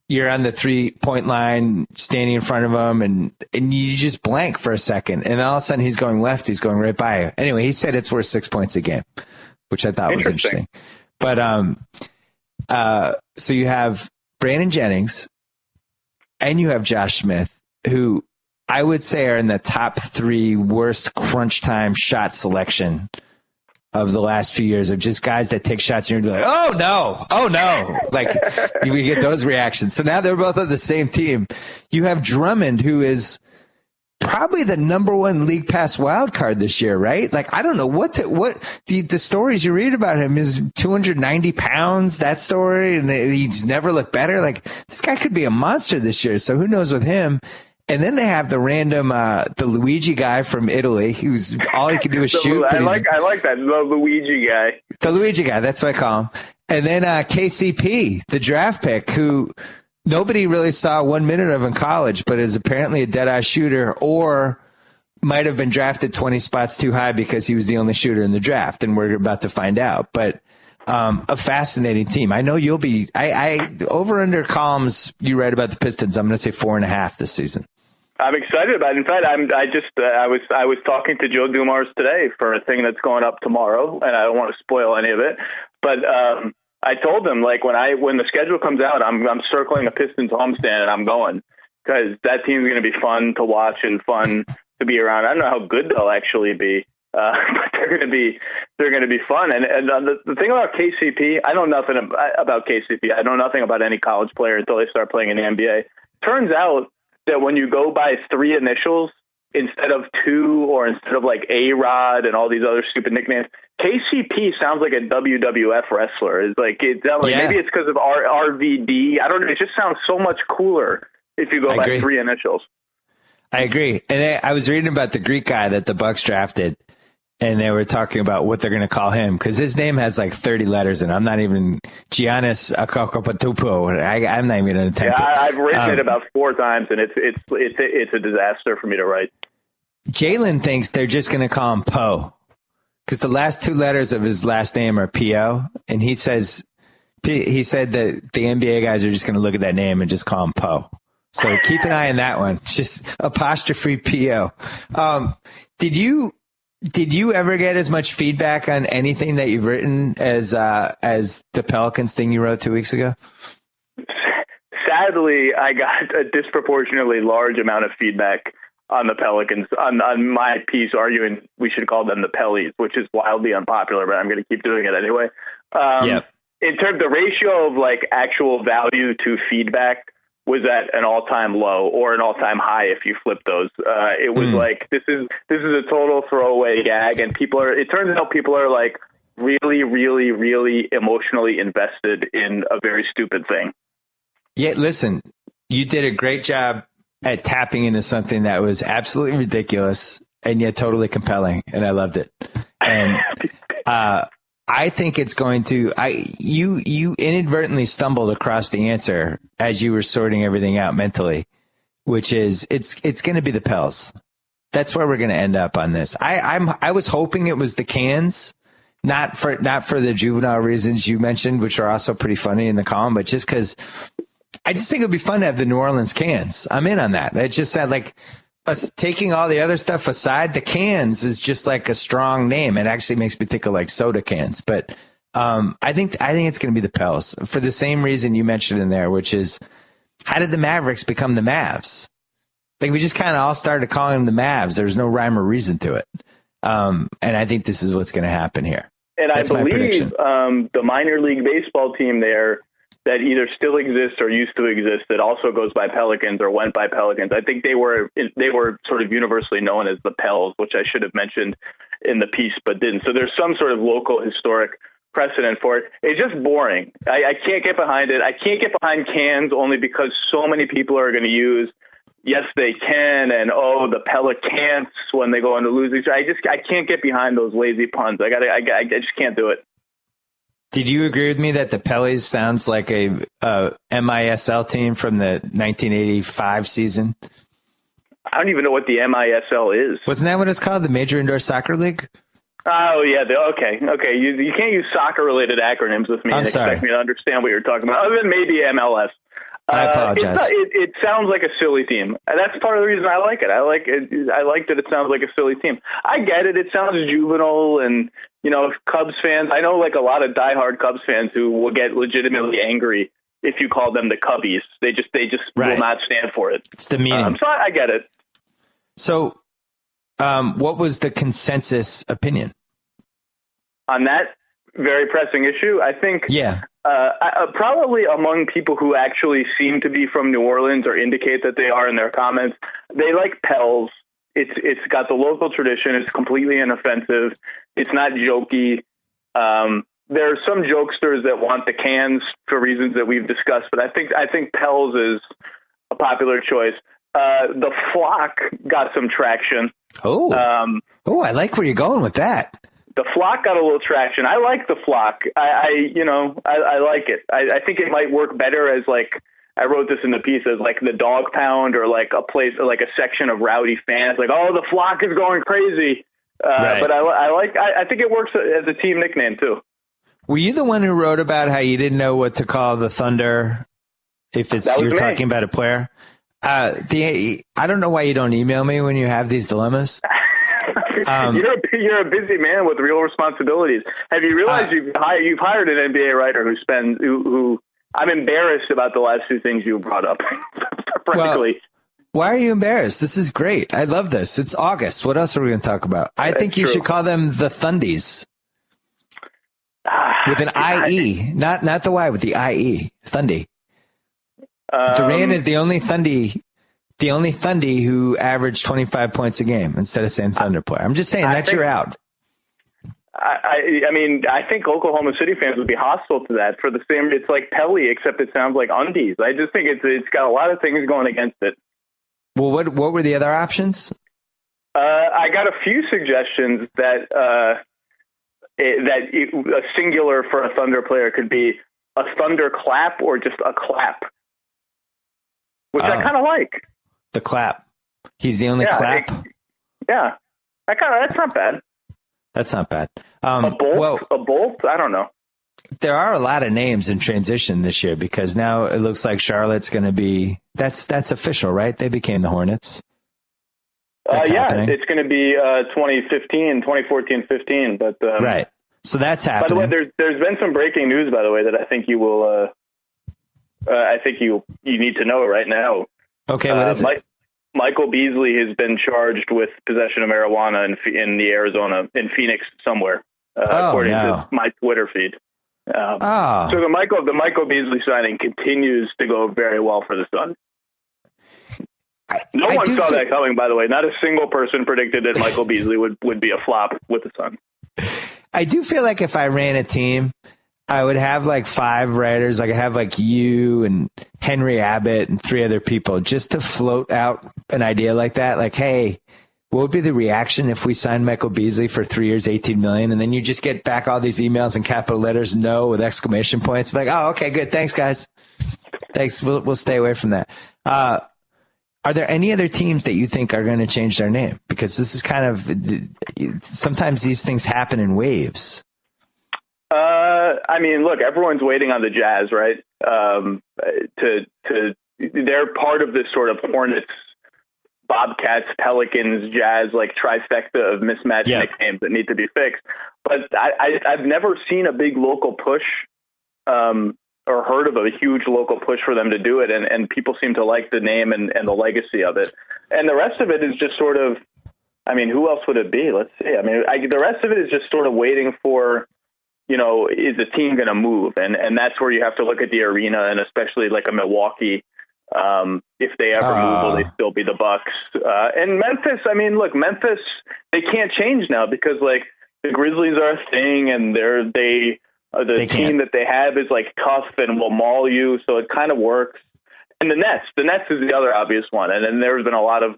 you're on the 3-point line standing in front of him, and you just blank for a second. And all of a sudden he's going left. He's going right by you. Anyway, he said it's worth 6 points a game, which I thought was interesting. But so you have Brandon Jennings and you have Josh Smith, who I would say are in the top 3 worst crunch time shot selection of the last few years, of just guys that take shots and you're like, oh no. You get those reactions. So now they're both on the same team. You have Drummond, who is probably the number 1 league pass wild card this year, right? I don't know what the stories you read about him is 290 pounds, that story, and he's never looked better. This guy could be a monster this year. So who knows with him? And then they have the random, the Luigi guy from Italy, who's all he can do is shoot. I like that, the Luigi guy. The Luigi guy, that's what I call him. And then KCP, the draft pick, who nobody really saw 1 minute of in college, but is apparently a dead-eye shooter, or might have been drafted 20 spots too high because he was the only shooter in the draft, and we're about to find out. But a fascinating team. I know you'll be over under columns you write about the Pistons. I'm going to say 4.5 this season. I'm excited about it. In fact, I was talking to Joe Dumars today for a thing that's going up tomorrow, and I don't want to spoil any of it. But I told him when the schedule comes out, I'm circling a Pistons homestand and I'm going, because that team's going to be fun to watch and fun to be around. I don't know how good they'll actually be, but they're going to be fun. And the thing about KCP, I know nothing about KCP. I know nothing about any college player until they start playing in the NBA. Turns out that when you go by 3 initials instead of 2 or instead of like A-Rod and all these other stupid nicknames, KCP sounds like a WWF wrestler. It's like, maybe it's because of RVD. I don't know. It just sounds so much cooler if you go by 3 initials. I agree. And I was reading about the Greek guy that the Bucks drafted, and they were talking about what they're going to call him because his name has like 30 letters in it. I'm not even Giannis Akokopatupo. I'm not even going to attempt it. I've written it about 4 times, and it's a disaster for me to write. Jalen thinks they're just going to call him Poe because the last 2 letters of his last name are P.O., and he said that the NBA guys are just going to look at that name and just call him Poe. So keep an eye on that one. Just apostrophe P.O. Did you ever get as much feedback on anything that you've written as the Pelicans thing you wrote 2 weeks ago? Sadly, I got a disproportionately large amount of feedback on the Pelicans, on my piece arguing we should call them the Pellies, which is wildly unpopular, but I'm going to keep doing it anyway. In terms of the ratio of like actual value to feedback was at an all-time low or an all-time high if you flip those. It was like, this is a total throwaway gag, and it turns out people are like really, really, really emotionally invested in a very stupid thing. Yeah, listen, you did a great job at tapping into something that was absolutely ridiculous and yet totally compelling, and I loved it. And I think it's going to. You inadvertently stumbled across the answer as you were sorting everything out mentally, which is it's going to be the Pels. That's where we're going to end up on this. I was hoping it was the Cans, not for the juvenile reasons you mentioned, which are also pretty funny in the column, but just because I just think it would be fun to have the New Orleans Cans. I'm in on that. It just said like us taking all the other stuff aside, the Cans is just like a strong name. It actually makes me think of like soda cans. But I think it's going to be the Pels for the same reason you mentioned in there, which is how did the Mavericks become the Mavs? Like we just kind of all started calling them the Mavs. There's no rhyme or reason to it. And I think this is what's going to happen here. And that's I believe the minor league baseball team there that either still exists or used to exist that also goes by Pelicans or went by Pelicans. I think they were sort of universally known as the Pels, which I should have mentioned in the piece, but didn't. So there's some sort of local historic precedent for it. It's just boring. I can't get behind it. I can't get behind Cans only because so many people are going to use yes, they can, and the Pelicans when they go into losing. I can't get behind those lazy puns. I just can't do it. Did you agree with me that the Pellies sounds like a MISL team from the 1985 season? I don't even know what the MISL is. Wasn't that what it's called, the Major Indoor Soccer League? Oh, yeah. Okay. You can't use soccer-related acronyms with me and expect me to understand what you're talking about, other than maybe MLS. I apologize. It sounds like a silly team. And that's part of the reason I like it. I like that it sounds like a silly team. I get it. It sounds juvenile and, Cubs fans. I know like a lot of diehard Cubs fans who will get legitimately angry if you call them the Cubbies. They just right. will not stand for it. It's the meaning. So I get it. So what was the consensus opinion? On that very pressing issue, I think probably among people who actually seem to be from New Orleans or indicate that they are in their comments, they like Pels. It's got the local tradition. It's completely inoffensive. It's not jokey. There are some jokesters that want the Cans for reasons that we've discussed, but I think Pels is a popular choice. The Flock got some traction. I like where you're going with that. The Flock got a little traction. I like the Flock. I like it. I think it might work better as like, I wrote this in the piece as like the dog pound or like a place or like a section of rowdy fans. Like, the Flock is going crazy. Right. But I think it works as a team nickname too. Were you the one who wrote about how you didn't know what to call the Thunder if you're talking about a player? I don't know why you don't email me when you have these dilemmas. You're a busy man with real responsibilities. Have you realized you've hired an NBA writer who I'm embarrassed about the last 2 things you brought up. Frankly. Well, why are you embarrassed? This is great. I love this. It's August. What else are we going to talk about? I think you should call them the Thundies. With an IE, not the Y, with the IE. Thundy. Durant is the only Thundy the only Thundy who averaged 25 points a game instead of saying Thunder player. I'm just saying you're out. I mean, I think Oklahoma City fans would be hostile to that for the same. It's like Pelly, except it sounds like undies. I just think it's got a lot of things going against it. Well, what were the other options? I got a few suggestions that a singular for a Thunder player could be a Thunder clap or just a clap, which I kind of like. The clap. He's the only clap. That's not bad. That's not bad. A bolt? I don't know. There are a lot of names in transition this year because now it looks like Charlotte's going to be. That's official, right? They became the Hornets. Happening. It's going to be 2014-15. But right. So that's happening. By the way, there's been some breaking news, by the way, that I think you will. I think you need to know right now. Okay, what is it? Michael Beasley has been charged with possession of marijuana in the Arizona, in Phoenix somewhere, according to my Twitter feed. So the Michael Beasley signing continues to go very well for the Suns. No one saw that coming, by the way. Not a single person predicted that Michael Beasley would be a flop with the Suns. I do feel like if I ran a team, I would have like 5 writers. Like I'd have like you and Henry Abbott and 3 other people just to float out an idea like that. Like, hey, what would be the reaction if we signed Michael Beasley for 3 years, $18 million? And then you just get back all these emails in capital letters, no, with exclamation points. Like, oh, okay, good. Thanks, guys. Thanks. We'll stay away from that. Are there any other teams that you think are going to change their name? Because this is kind of, sometimes these things happen in waves. I mean, look, everyone's waiting on the Jazz, right? They're part of this sort of Hornets, Bobcats, Pelicans, Jazz, like trifecta of mismatched nicknames that need to be fixed. But I've never seen a big local push, or heard of a huge local push for them to do it. And people seem to like the name and the legacy of it. And the rest of it is just sort of, I mean, who else would it be? Let's see. I mean, the rest of it is just sort of waiting for, is the team going to move? And that's where you have to look at the arena, and especially like a Milwaukee. If they ever move, will they still be the Bucks? And Memphis, I mean, look, Memphis, they can't change now because like the Grizzlies are a thing, and the team that they have is like tough and will maul you, so it kind of works. And the Nets is the other obvious one. And then there's been a lot of,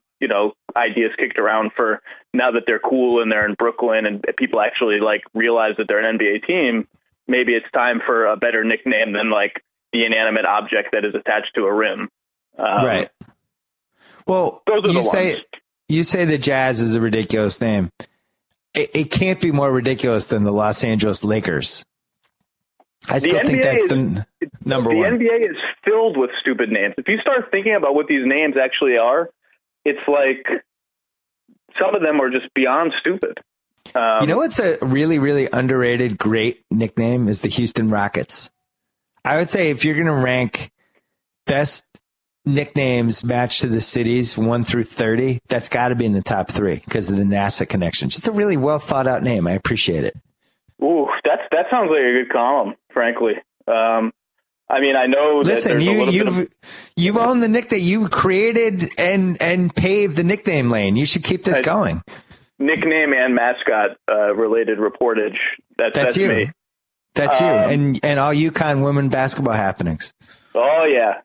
ideas kicked around for now that they're cool and they're in Brooklyn and people actually like realize that they're an NBA team. Maybe it's time for a better nickname than like the inanimate object that is attached to a rim. Right. Well, you say the Jazz is a ridiculous name. It can't be more ridiculous than the Los Angeles Lakers. I still think that's the number one. The NBA is filled with stupid names. If you start thinking about what these names actually are, it's like some of them are just beyond stupid. What's a really, really underrated great nickname is the Houston Rockets. I would say if you're going to rank best nicknames matched to the cities 1 through 30, that's got to be in the top 3 because of the NASA connection. Just a really well thought out name. I appreciate it. Ooh, that sounds like a good column, frankly. I mean, I know that you've owned the nick that you created and paved the nickname lane. You should keep this going. Nickname and mascot related reportage. That's you. Me. That's you and all UConn women basketball happenings. Oh yeah.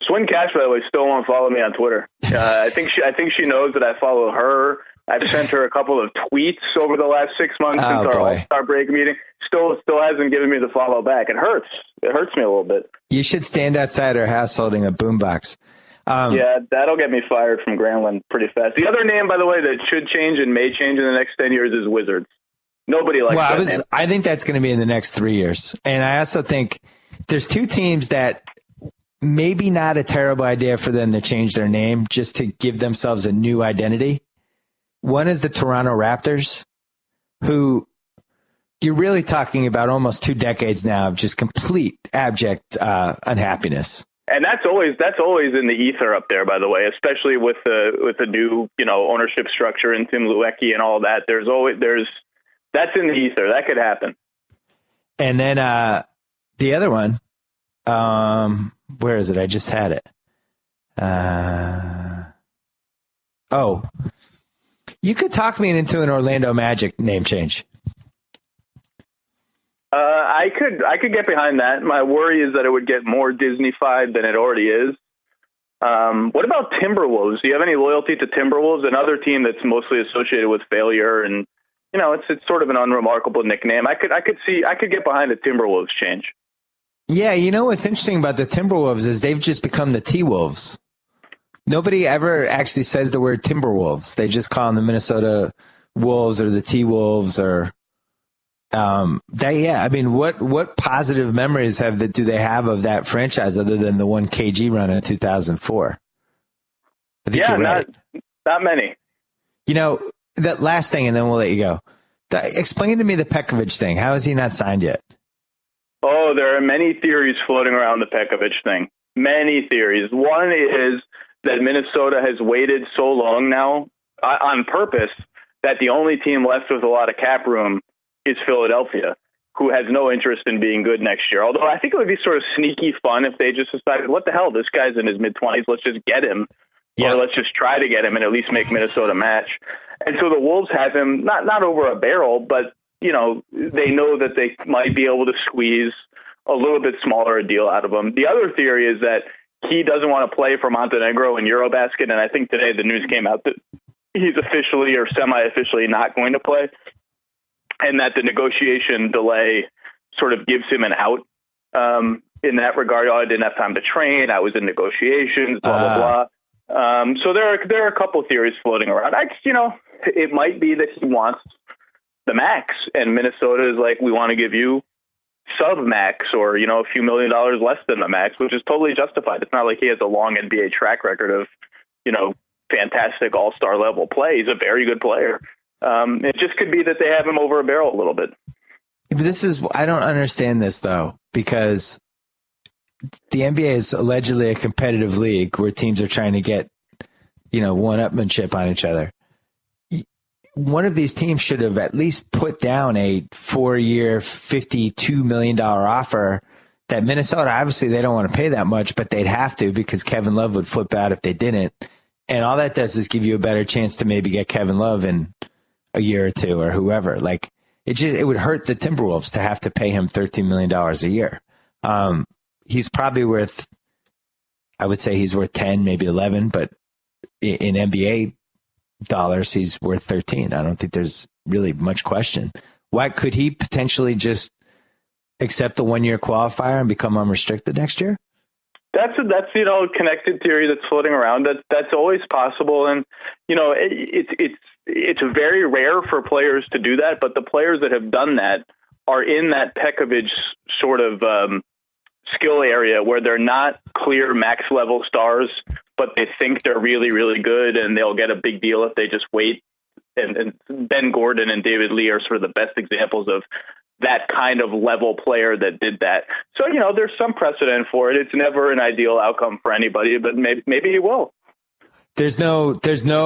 Swin Cash, by the way, still won't follow me on Twitter. I think she knows that I follow her. I've sent her a couple of tweets over the last 6 months since our All-Star break meeting. Still hasn't given me the follow back. It hurts. It hurts me a little bit. You should stand outside her house holding a boombox. Yeah, that'll get me fired from Grambling pretty fast. The other name, by the way, that should change and may change in the next 10 years is Wizards. Nobody likes that name. I think that's going to be in the next 3 years. And I also think there's 2 teams that maybe not a terrible idea for them to change their name just to give themselves a new identity. One is the Toronto Raptors, who you're really talking about almost 2 decades now of just complete abject unhappiness. And that's always in the ether up there, by the way, especially with the new ownership structure and Tim Luecki and all that. That's in the ether. That could happen. And then the other one, where is it? I just had it. You could talk me into an Orlando Magic name change. I could get behind that. My worry is that it would get more Disney-fied than it already is. What about Timberwolves? Do you have any loyalty to Timberwolves? Another team that's mostly associated with failure, and it's sort of an unremarkable nickname. I could get behind a Timberwolves change. Yeah, what's interesting about the Timberwolves is they've just become the T-Wolves. Nobody ever actually says the word Timberwolves. They just call them the Minnesota Wolves or the T-Wolves or what positive memories do they have of that franchise other than the one KG run in 2004? I think you're right. Not many. That last thing, and then we'll let you go. Explain to me the Pekovic thing. How is he not signed yet? Oh, there are many theories floating around the Pekovic thing. Many theories. One is that Minnesota has waited so long now on purpose that the only team left with a lot of cap room is Philadelphia, who has no interest in being good next year. Although I think it would be sort of sneaky fun if they just decided, what the hell, this guy's in his mid-20s, let's just get him. Yeah. Or let's just try to get him and at least make Minnesota match. And so the Wolves have him not over a barrel, but they know that they might be able to squeeze a little bit smaller a deal out of him. The other theory is that he doesn't want to play for Montenegro in Eurobasket, and I think today the news came out that he's officially or semi-officially not going to play, and that the negotiation delay sort of gives him an out in that regard. I didn't have time to train. I was in negotiations, blah, blah, blah. So there are a couple theories floating around. It might be that he wants the max, and Minnesota is like, we want to give you sub-max or, a few $1 million less than the max, which is totally justified. It's not like he has a long NBA track record of, fantastic all-star level play. He's a very good player. It just could be that they have him over a barrel a little bit. I don't understand this, though, because the NBA is allegedly a competitive league where teams are trying to get, one-upmanship on each other. One of these teams should have at least put down a 4-year, $52 million offer that Minnesota, obviously they don't want to pay that much, but they'd have to because Kevin Love would flip out if they didn't. And all that does is give you a better chance to maybe get Kevin Love in a year or two or whoever. Like it would hurt the Timberwolves to have to pay him $13 million a year. He's probably worth, I would say he's worth 10, maybe 11, but in NBA dollars, he's worth 13. I don't think there's really much question. Why could he potentially just accept the 1-year qualifier and become unrestricted next year? That's connected theory that's floating around. That's always possible, and it's very rare for players to do that. But the players that have done that are in that Pekovic sort of skill area where they're not clear max level stars, but they think they're really, really good, and they'll get a big deal if they just wait. And Ben Gordon and David Lee are sort of the best examples of that kind of level player that did that. So, there's some precedent for it. It's never an ideal outcome for anybody, but maybe he will. There's no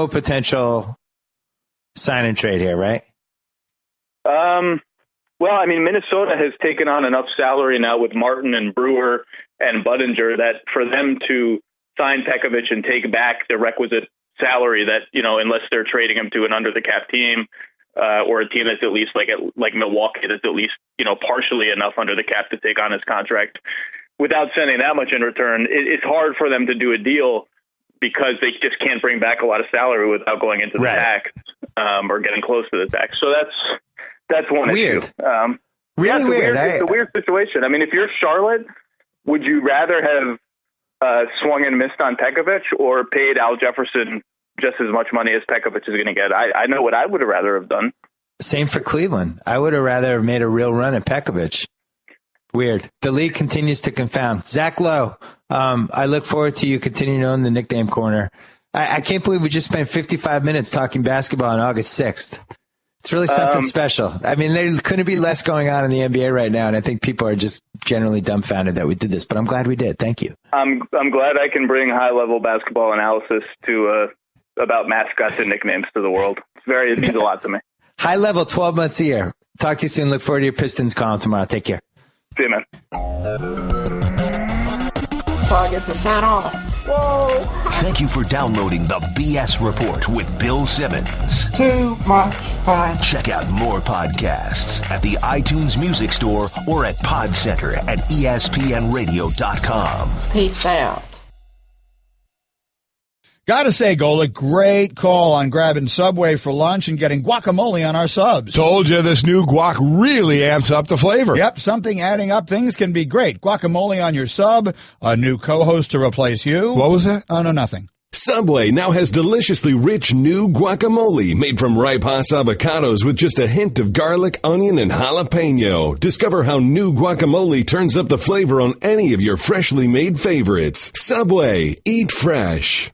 potential sign and trade here, right? Well, I mean, Minnesota has taken on enough salary now with Martin and Brewer and Budinger that for them to sign Pekovic and take back the requisite salary that, unless they're trading him to an under the cap team or a team that's at least like Milwaukee, that's at least, partially enough under the cap to take on his contract without sending that much in return. It's hard for them to do a deal because they just can't bring back a lot of salary without going into the tax or getting close to the tax. So that's one weird. issue. Really weird. It's a weird situation. I mean, if you're Charlotte, would you rather have swung and missed on Pekovic or paid Al Jefferson just as much money as Pekovic is going to get? I know what I would have rather have done. Same for Cleveland. I would have rather have made a real run at Pekovic. Weird. The league continues to confound. Zach Lowe, I look forward to you continuing on the nickname corner. I can't believe we just spent 55 minutes talking basketball on August 6th. It's really something special. I mean, there couldn't be less going on in the NBA right now, and I think people are just generally dumbfounded that we did this, but I'm glad we did. Thank you. I'm glad I can bring high-level basketball analysis to about mascots and nicknames to the world. It means a lot to me. High level, 12 months a year. Talk to you soon. Look forward to your Pistons column tomorrow. Take care. See you, man. Target the sound off. Whoa. Thank you for downloading the BS Report with Bill Simmons. Too much fun. Check out more podcasts at the iTunes Music Store or at Podcenter at ESPNradio.com. Peace out. Gotta say, Golick, great call on grabbing Subway for lunch and getting guacamole on our subs. Told you this new guac really amps up the flavor. Yep, something adding up things can be great. Guacamole on your sub, a new co-host to replace you. What was that? Oh, no, nothing. Subway now has deliciously rich new guacamole made from ripe Hass avocados with just a hint of garlic, onion, and jalapeno. Discover how new guacamole turns up the flavor on any of your freshly made favorites. Subway, eat fresh.